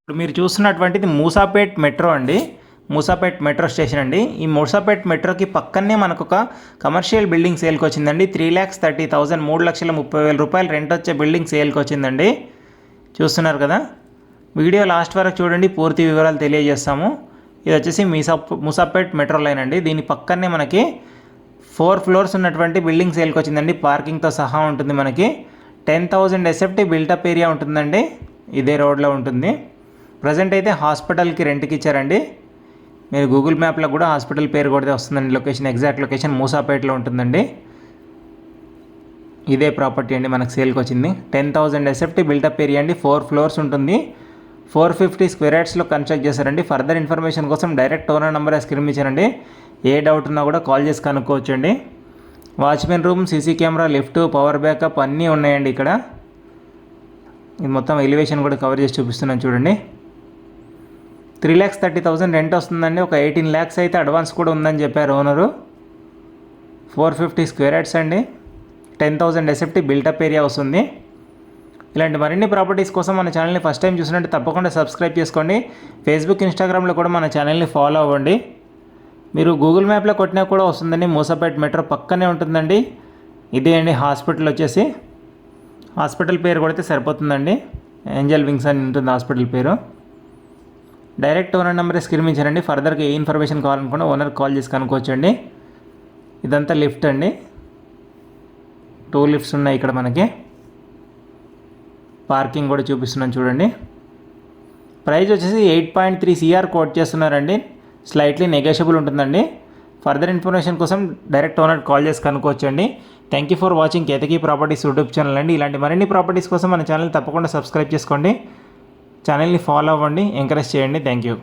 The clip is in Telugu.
ఇప్పుడు మీరు చూస్తున్నటువంటిది మూసాపేట్ మెట్రో అండి. మూసాపేట్ మెట్రో స్టేషన్ అండి. ఈ మూసాపేట్ మెట్రోకి పక్కనే మనకు ఒక కమర్షియల్ బిల్డింగ్ సేల్కి వచ్చిందండి. 3,30,000 3,30,000 రూపాయలు రెంట్ వచ్చే బిల్డింగ్ సేల్కి వచ్చిందండి. చూస్తున్నారు కదా, వీడియో లాస్ట్ వరకు చూడండి, పూర్తి వివరాలు తెలియజేస్తాము. ఇది వచ్చేసి మూసాపేట్ మెట్రో లైన్ అండి. దీని పక్కనే మనకి 4 ఫ్లోర్స్ ఉన్నటువంటి బిల్డింగ్ సేల్కి వచ్చిందండి. పార్కింగ్తో సహా ఉంటుంది. మనకి 10,000 ఎస్ఎఫ్టీ బిల్టప్ ఏరియా ఉంటుందండి. ఇదే రోడ్లో ఉంటుంది. ప్రజెంట్ అయితే హాస్పిటల్కి రెంట్కి ఇచ్చారండి. మీరు గూగుల్ మ్యాప్లో కూడా హాస్పిటల్ పేరు కొడితే వస్తుందండి. లొకేషన్, ఎగ్జాక్ట్ లొకేషన్ మూసాపేట్లో ఉంటుందండి. ఇదే ప్రాపర్టీ అండి మనకు సేల్కి వచ్చింది. 10,000 ఎస్ఎఫ్టీ బిల్టప్ ఏరియా అండి. 4 ఫ్లోర్స్ ఉంటుంది. 450 స్క్వేర్ యార్డ్స్లో కన్స్ట్రక్ట్ చేశారండి. ఫర్దర్ ఇన్ఫర్మేషన్ కోసం డైరెక్ట్ ఓనర్ నెంబర్ స్క్రీన్ ఇచ్చారండి. ఏ డౌట్ ఉన్నా కూడా కాల్ చేసి కనుక్కోవచ్చు అండి. Watchman room, CC camera, lift, power backup అన్నీ ఉన్నాయండి ఇక్కడ. ఇది మొత్తం ఎలివేషన్ కూడా కవర్ చేసి చూపిస్తున్నాను చూడండి. 3,30,000 రెంట్ వస్తుందండి. ఒక 18 lakhs అయితే అడ్వాన్స్ కూడా ఉందని చెప్పారు ఓనరు. 450 స్క్వేర్ యార్డ్స్ అండి. 10,000 ఎస్ఎఫ్టీ బిల్టప్ ఏరియా వస్తుంది. ఇలాంటి మరిన్ని ప్రాపర్టీస్ కోసం మన ఛానల్ని ఫస్ట్ టైం చూసినట్టు తప్పకుండా సబ్స్క్రైబ్ చేసుకోండి. ఫేస్బుక్, ఇన్స్టాగ్రామ్లో కూడా మన ఛానల్ని ఫాలో అవ్వండి. మీరు గూగుల్ మ్యాప్లో కొట్టినా కూడా వస్తుందండి. మూసాపేట్ మెట్రో పక్కనే ఉంటుందండి. ఇదే అండి హాస్పిటల్ వచ్చేసి. హాస్పిటల్ పేరు కొడితే సరిపోతుందండి. ఏంజల్ వింగ్స్ అని ఉంటుంది హాస్పిటల్ పేరు. డైరెక్ట్ ఓనర్ నెంబర్ స్క్రీన్ ఇచ్చారండి. ఫర్దర్గా ఏ ఇన్ఫర్మేషన్ కావాలనుకున్నా ఓనర్ కాల్ చేసి కనుక్కోవచ్చండి. ఇదంతా లిఫ్ట్ అండి. 2 లిఫ్ట్స్ ఉన్నాయి ఇక్కడ మనకి. పార్కింగ్ కూడా చూపిస్తున్నాను చూడండి. ప్రైస్ వచ్చేసి 8.3 CR కోట్ చేస్తున్నారండి. స్లైట్లీ నెగోషియబుల్ ఉంటుందండి. ఫర్దర్ ఇన్ఫర్మేషన్ కోసం డైరెక్ట్ ఓనర్ కాల్ చేసి కనుక్కోవచ్చండి. Thank you for watching Ketaki properties YouTube channel అండి. ఇలాంటి మరిన్ని ప్రాపర్టీస్ కోసం మన ఛానల్ తప్పకుండా సబ్స్క్రైబ్ చేసుకోండి. ఛానల్ని ఫాలో అవ్వండి, ఎంకరేజ్ చేయండి. Thank you.